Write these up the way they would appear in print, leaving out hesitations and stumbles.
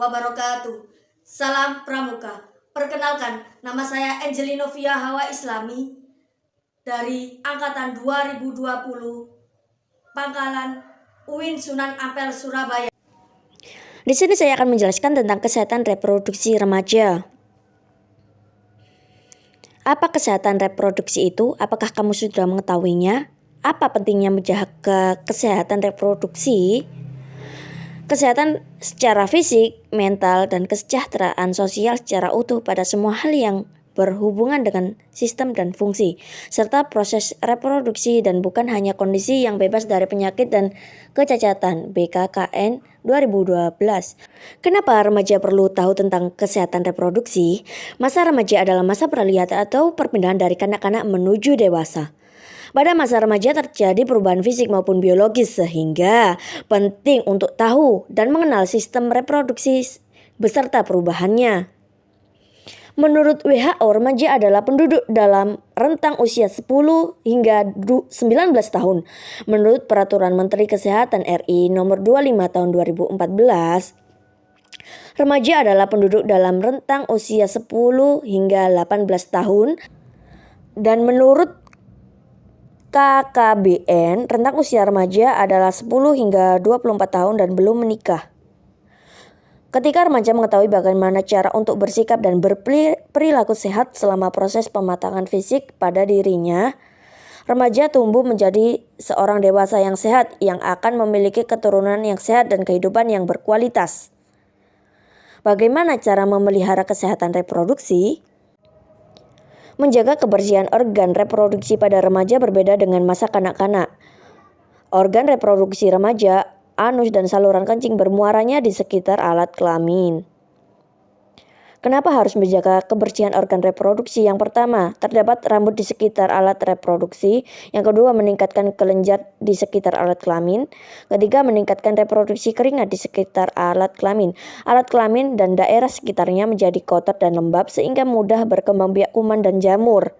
wabarakatuh. Salam Pramuka. Perkenalkan, nama saya Angelino Via Hawa Islami dari Angkatan 2020 Pangkalan UIN Sunan Ampel Surabaya. Di sini saya akan menjelaskan tentang kesehatan reproduksi remaja. Apa kesehatan reproduksi itu? Apakah kamu sudah mengetahuinya? Apa pentingnya menjaga kesehatan reproduksi? Kesehatan secara fisik, mental, dan kesejahteraan sosial secara utuh pada semua hal yang berhubungan dengan sistem dan fungsi, serta proses reproduksi dan bukan hanya kondisi yang bebas dari penyakit dan kecacatan BKKN 2012. Kenapa remaja perlu tahu tentang kesehatan reproduksi? Masa remaja adalah masa peralihan atau perpindahan dari kanak-kanak menuju dewasa. Pada masa remaja terjadi perubahan fisik maupun biologis sehingga penting untuk tahu dan mengenal sistem reproduksi beserta perubahannya. Menurut WHO, remaja adalah penduduk dalam rentang usia 10 hingga 19 tahun. Menurut Peraturan Menteri Kesehatan RI Nomor 25 Tahun 2014, remaja adalah penduduk dalam rentang usia 10 hingga 18 tahun. Dan menurut KKBN, rentang usia remaja adalah 10 hingga 24 tahun dan belum menikah. Ketika remaja mengetahui bagaimana cara untuk bersikap dan berperilaku sehat selama proses pematangan fisik pada dirinya, remaja tumbuh menjadi seorang dewasa yang sehat yang akan memiliki keturunan yang sehat dan kehidupan yang berkualitas. Bagaimana cara memelihara kesehatan reproduksi? Menjaga kebersihan organ reproduksi pada remaja berbeda dengan masa kanak-kanak. Organ reproduksi remaja, anus dan saluran kencing bermuaranya di sekitar alat kelamin. Kenapa harus menjaga kebersihan organ reproduksi? Yang pertama, terdapat rambut di sekitar alat reproduksi. Yang kedua, meningkatkan kelenjar di sekitar alat kelamin. Ketiga, meningkatkan reproduksi keringat di sekitar alat kelamin. Alat kelamin dan daerah sekitarnya menjadi kotor dan lembab sehingga mudah berkembang biak kuman dan jamur.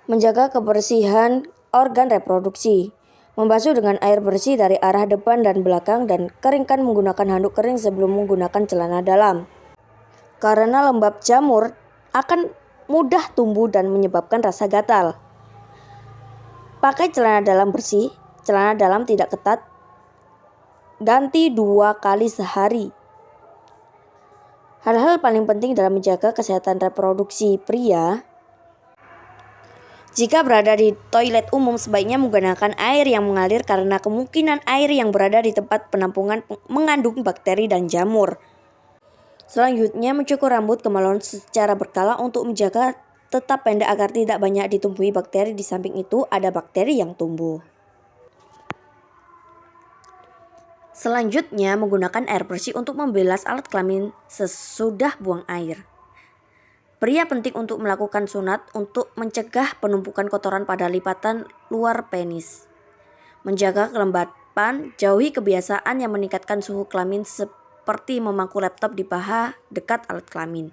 Menjaga kebersihan organ reproduksi. Membasuh dengan air bersih dari arah depan dan belakang dan keringkan menggunakan handuk kering sebelum menggunakan celana dalam. Karena lembab jamur akan mudah tumbuh dan menyebabkan rasa gatal. Pakai celana dalam bersih, celana dalam tidak ketat. Ganti 2 kali sehari. Hal-hal paling penting dalam menjaga kesehatan reproduksi pria. Jika berada di toilet umum, sebaiknya menggunakan air yang mengalir karena kemungkinan air yang berada di tempat penampungan mengandung bakteri dan jamur. Selanjutnya, mencukur rambut kemaluan secara berkala untuk menjaga tetap pendek agar tidak banyak ditumbuhi bakteri. Di samping itu, ada bakteri yang tumbuh. Selanjutnya, menggunakan air bersih untuk membilas alat kelamin sesudah buang air. Pria penting untuk melakukan sunat untuk mencegah penumpukan kotoran pada lipatan luar penis. Menjaga kelembapan, jauhi kebiasaan yang meningkatkan suhu kelamin seperti memangku laptop di paha dekat alat kelamin.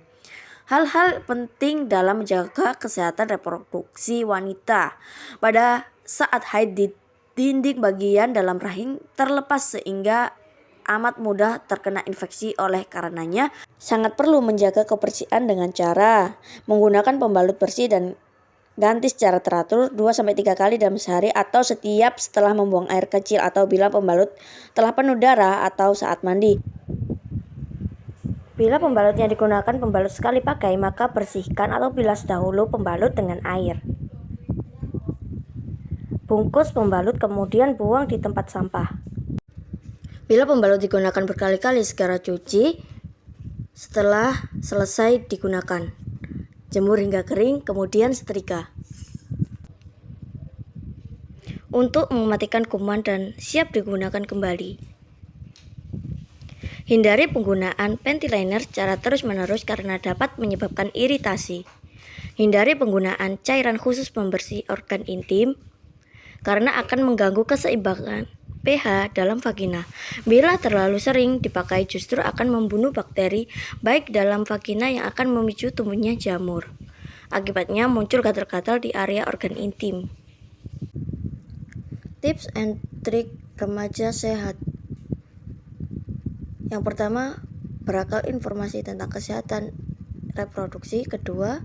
Hal-hal penting dalam menjaga kesehatan reproduksi wanita. Pada saat haid, di dinding bagian dalam rahim terlepas sehingga amat mudah terkena infeksi. Oleh karenanya sangat perlu menjaga kebersihan dengan cara menggunakan pembalut bersih dan ganti secara teratur 2-3 kali dalam sehari atau setiap setelah membuang air kecil atau bila pembalut telah penuh darah atau saat mandi. Bila pembalutnya digunakan pembalut sekali pakai, maka bersihkan atau bilas dahulu pembalut dengan air. Bungkus pembalut kemudian buang di tempat sampah. Bila pembalut digunakan berkali-kali, segera cuci setelah selesai digunakan. Jemur hingga kering, kemudian setrika. Untuk mematikan kuman dan siap digunakan kembali. Hindari penggunaan panty liner secara terus-menerus karena dapat menyebabkan iritasi. Hindari penggunaan cairan khusus pembersih organ intim karena akan mengganggu keseimbangan pH dalam vagina. Bila terlalu sering dipakai justru akan membunuh bakteri baik dalam vagina yang akan memicu tumbuhnya jamur. Akibatnya muncul gatal-gatal di area organ intim. Tips and trik remaja sehat. Yang pertama, berakal informasi tentang kesehatan reproduksi. Kedua,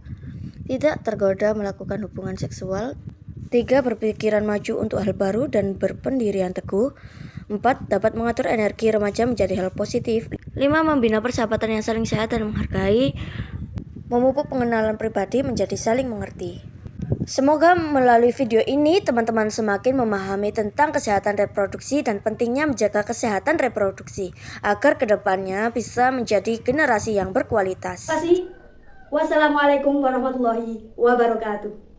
tidak tergoda melakukan hubungan seksual. 3. Berpikiran maju untuk hal baru dan berpendirian teguh. 4. Dapat mengatur energi remaja menjadi hal positif. 5. Membina persahabatan yang saling sehat dan menghargai. Memupuk pengenalan pribadi menjadi saling mengerti. Semoga melalui video ini teman-teman semakin memahami tentang kesehatan reproduksi dan pentingnya menjaga kesehatan reproduksi agar kedepannya bisa menjadi generasi yang berkualitas. Terima kasih. Wassalamualaikum warahmatullahi wabarakatuh.